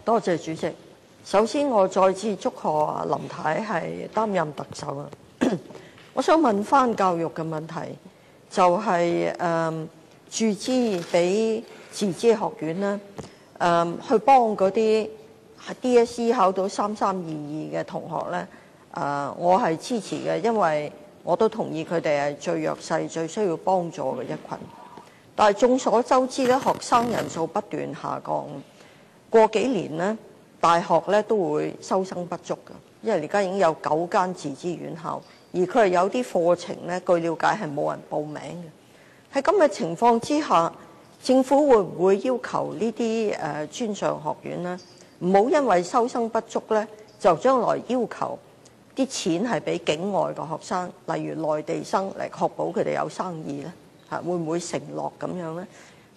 多謝主席。首先，我再次祝賀林太係擔任特首啊。我想問翻教育嘅問題，就係注資俾自資學院咧，去幫嗰啲 DSE 考到3322嘅同學咧，我係支持嘅，因為我都同意佢哋係最弱勢、最需要幫助嘅一群。但係眾所周知咧，學生人數不斷下降，過幾年咧，大學咧都會收生不足嘅，因為而家已經有9間自資院校，而佢係有啲課程咧，據了解係冇人報名嘅。喺咁嘅情況之下，政府會唔會要求呢啲專上學院咧，唔好因為收生不足咧，就將來要求啲錢係俾境外嘅學生，例如內地生嚟確保佢哋有生意咧？會唔會承諾咁樣呢？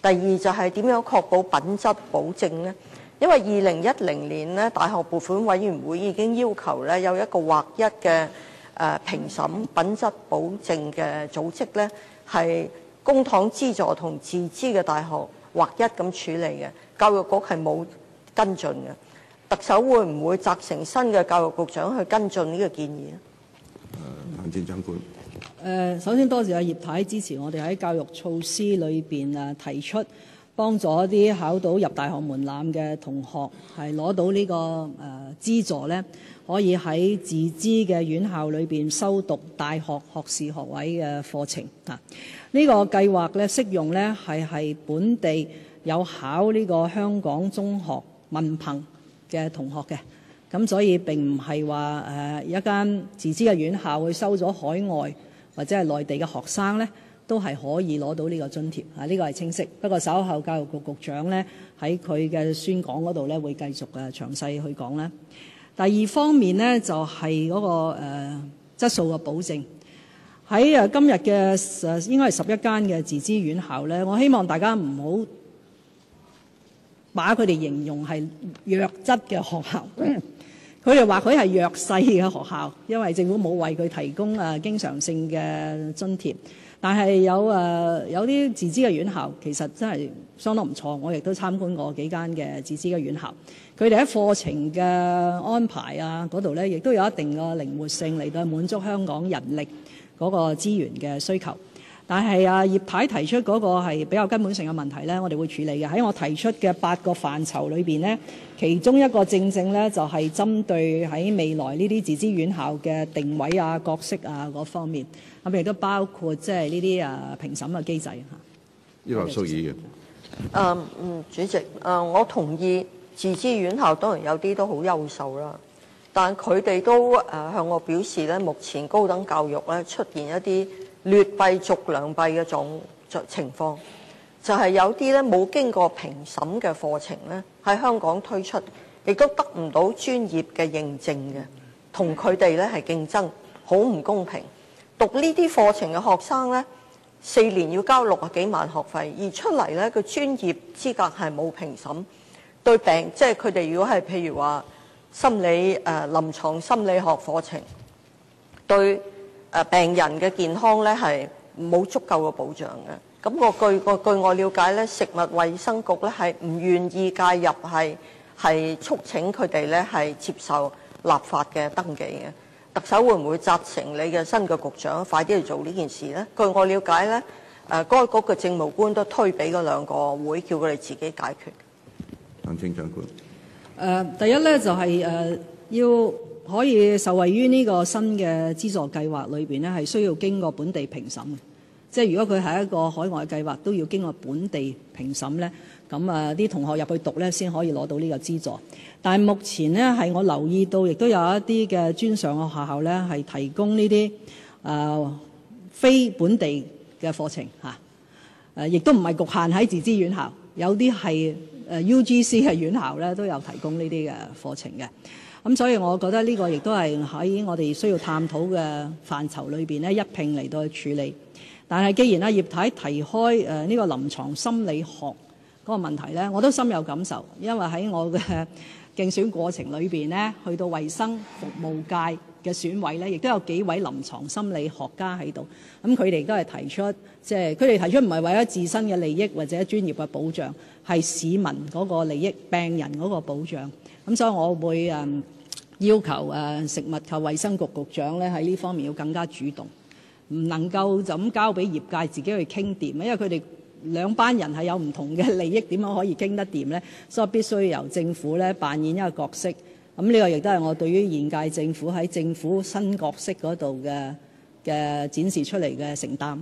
第二就係點樣確保品質保證呢？因為2010年咧，大學撥款委員會已經要求咧有一個劃一嘅評審品質保證嘅組織咧，係公帑資助同自資嘅大學劃一咁處理嘅。教育局係冇跟進嘅。特首會唔會責成新嘅教育局長去跟進呢個建議呢？行政長官。首先多謝葉太支持我哋喺教育措施裏邊提出幫助一啲考到入大學門檻嘅同學係攞到呢個資助咧，可以喺自資嘅院校裏邊修讀大學學士學位嘅課程啊。呢個計劃咧適用咧係本地有考呢個香港中學文憑嘅同學嘅，咁所以並唔係話一間自資嘅院校去收咗海外或者係內地嘅學生咧，都係可以攞到呢個津貼啊！呢個係清晰。不過稍後教育局局長咧喺佢嘅宣講嗰度咧會繼續詳細去講啦。第二方面咧就係嗰個質素嘅保證。喺今日嘅應該係11間嘅自資院校咧，我希望大家唔好把佢哋形容係弱質嘅學校。佢哋話佢係弱勢嘅學校，因為政府冇為佢提供經常性嘅津貼。但係有啲自資嘅院校其實真係相當唔錯，我亦都參觀過幾間嘅自資嘅院校。佢哋喺課程嘅安排嗰度咧，亦都有一定嘅靈活性嚟到滿足香港人力嗰個資源嘅需求。但係葉太提出嗰個係比較根本性嘅問題咧，我哋會處理嘅。喺我提出嘅8個範疇裏邊呢，其中一個正咧就係針對喺未來呢啲自資院校嘅定位角色嗰方面，咁亦都包括即係呢啲評審嘅機制嚇。葉劉淑儀議員。主席，我同意自資院校當然有啲都好優秀啦，但佢哋都向我表示咧，目前高等教育咧出現一啲劣幣逐良幣嘅情況，就係有啲咧冇經過評審嘅課程咧喺香港推出，亦都得唔到專業嘅認證嘅，同佢哋咧係競爭，好唔公平。讀呢啲課程嘅學生咧，4年要交60幾萬學費，而出嚟咧個專業資格係冇評審，對病即係佢哋如果係譬如話心理臨床心理學課程，對病人嘅健康咧係冇足夠嘅保障嘅。咁據我了解咧，食物衛生局咧係唔願意介入，係促請佢哋咧係接受立法嘅登記嘅。特首會唔會責成你嘅新嘅局長快啲去做呢件事呢？據我了解咧，該局嘅政務官都推俾嗰2個會，叫佢哋自己解決。行政長官。第一咧就係要可以受惠於呢個新嘅資助計劃裏邊咧，係需要經過本地評審嘅。即係如果佢係一個海外計劃，都要經過本地評審咧，咁啲同學入去讀咧，先可以攞到呢個資助。但係目前呢，係我留意到，亦都有一啲嘅專上嘅學校咧，係提供呢啲非本地嘅課程嚇，亦都唔係局限喺自資院校，有啲係UGC 嘅院校咧都有提供呢啲嘅課程嘅。咁所以我覺得呢個亦都係喺我哋需要探討嘅範疇裏邊咧，一併嚟到去處理。但係既然葉太提開呢個臨床心理學嗰個問題咧，我都深有感受，因為喺我嘅競選過程裏邊呢，去到衛生服務界嘅選委呢，亦都有幾位臨床心理學家喺度。咁佢哋都係提出，佢哋提出唔係為咗自身嘅利益或者專業嘅保障，係市民嗰個利益、病人嗰個保障。咁所以我會要求食物及衛生局局長咧喺呢方面要更加主動，唔能夠就咁交俾業界自己去傾掂，因為佢哋兩班人係有唔同嘅利益，點樣可以傾得掂呢？所以必須由政府咧扮演一個角色。咁呢個亦都係我對於現屆政府喺政府新角色嗰度嘅展示出嚟嘅承擔。